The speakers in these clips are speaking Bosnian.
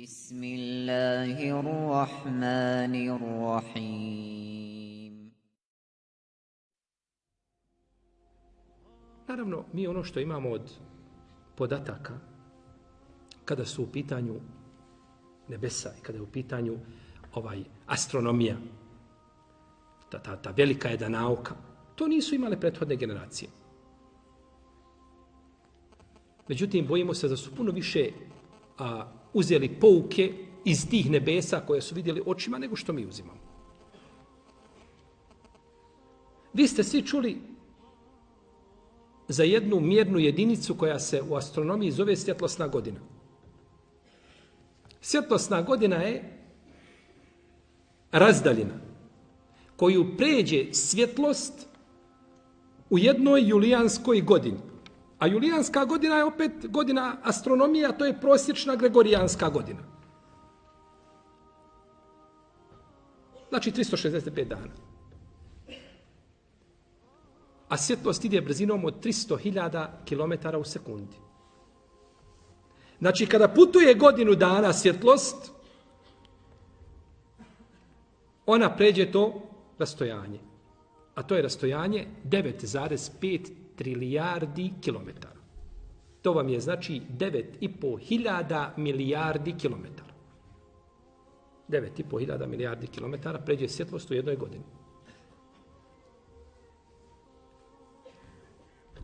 بسم الله الرحمن الرحيم. Naravno, mi ono što imamo od podataka, kada su u pitanju nebesa i kada je u pitanju astronomija, ta velika jedna nauka, to nisu imale prethodne generacije. Međutim, bojimo se da su puno više uzeli pouke iz tih nebesa koje su vidjeli očima nego što mi uzimamo. Vi ste svi čuli za jednu mjernu jedinicu koja se u astronomiji zove svjetlosna godina. Svjetlosna godina je razdaljina koju pređe svjetlost u jednoj julijanskoj godini. A julijanska godina je opet godina astronomije, a to je prosječna gregorijanska godina. Znači 365 dana. A svjetlost ide brzinom od 300.000 km u sekundi. Znači kada putuje godinu dana svjetlost, ona pređe to rastojanje. A to je rastojanje 9,5 trilijardi kilometara. To vam je znači 9.500 milijardi kilometara. 9.500 milijardi kilometara pređe svjetlost u jednoj godini.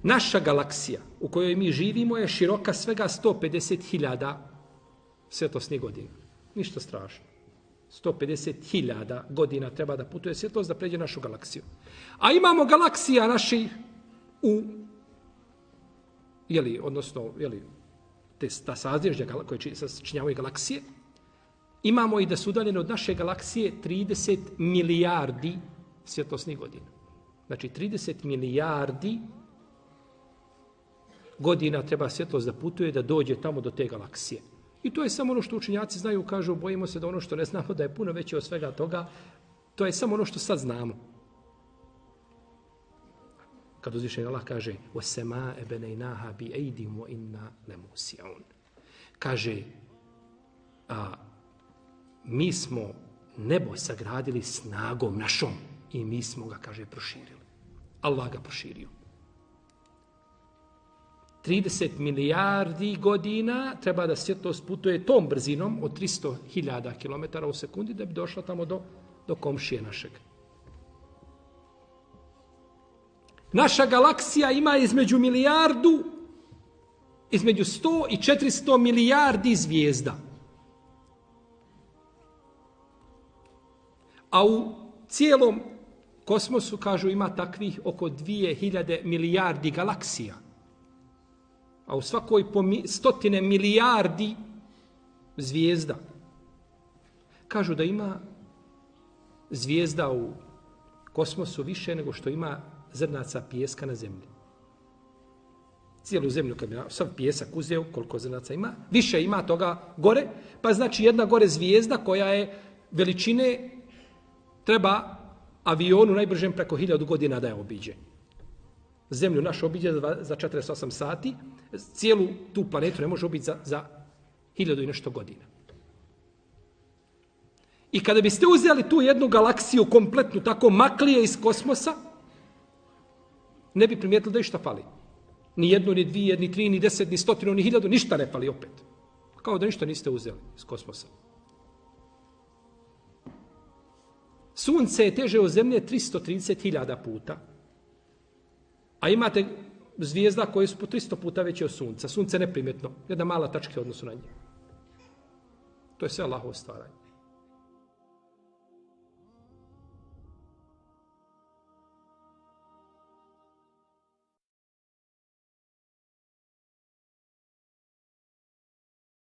Naša galaksija u kojoj mi živimo je široka svega 150.000 svjetlosnih godina. Ništa strašno. 150.000 godina treba da putuje svjetlost da pređe našu galaksiju. A imamo galaksija naših ta sazvježdja koje sačinjavaju galaksije, imamo i da su udaljene od naše galaksije 30 milijardi svjetlosnih godina. Znači 30 milijardi godina treba svjetlost da putuje da dođe tamo do te galaksije. I to je samo ono što učenjaci znaju, kažu, bojimo se da ono što ne znamo da je puno veće od svega toga, to je samo ono što sad znamo. Kad uzvišeni Allah kaže وَسَمَاءَ بَنَيْنَاهَا بِأَيْدٍ وَإِنَّا لَمُوسِعُونَ. Kaže, mi smo nebo sagradili snagom našom i mi smo ga, kaže, proširili. Allah ga proširio. 30 milijardi godina treba da svjetlost putuje tom brzinom od 300.000 km u sekundi da bi došla tamo do komšije našeg. Naša galaksija ima između 100 i 400 milijardi zvijezda. A u cijelom kosmosu, kažu, ima takvih oko 2000 milijardi galaksija. A u svakoj po stotine milijardi zvijezda. Kažu da ima zvijezda u kosmosu više nego što ima zrnaca pijeska na zemlji. Cijelu zemlju, kad bi sav pijesak uzeo, koliko zrnaca ima, više ima toga gore, pa znači jedna gore zvijezda koja je veličine, treba avionu najbržem preko 1000 godina da je obiđe. Zemlju našu obiđe za 48 sati, cijelu tu planetu ne može obići za 1000 i nešto godina. I kada biste uzeli tu jednu galaksiju kompletnu, tako maklije iz kosmosa, ne bi primijetili da išta fali. Ni jednu, ni dvije, ni 3, ni 10, ni 100, ni 1000, ništa ne fali opet. Kao da ništa niste uzeli iz kosmosa. Sunce je teže od zemlje 330.000 puta. A imate zvijezda koje su po 300 puta veće od sunca. Sunce neprimjetno. Jedna mala tačka u odnosu na nje. To je sve Allahovo stvaranje.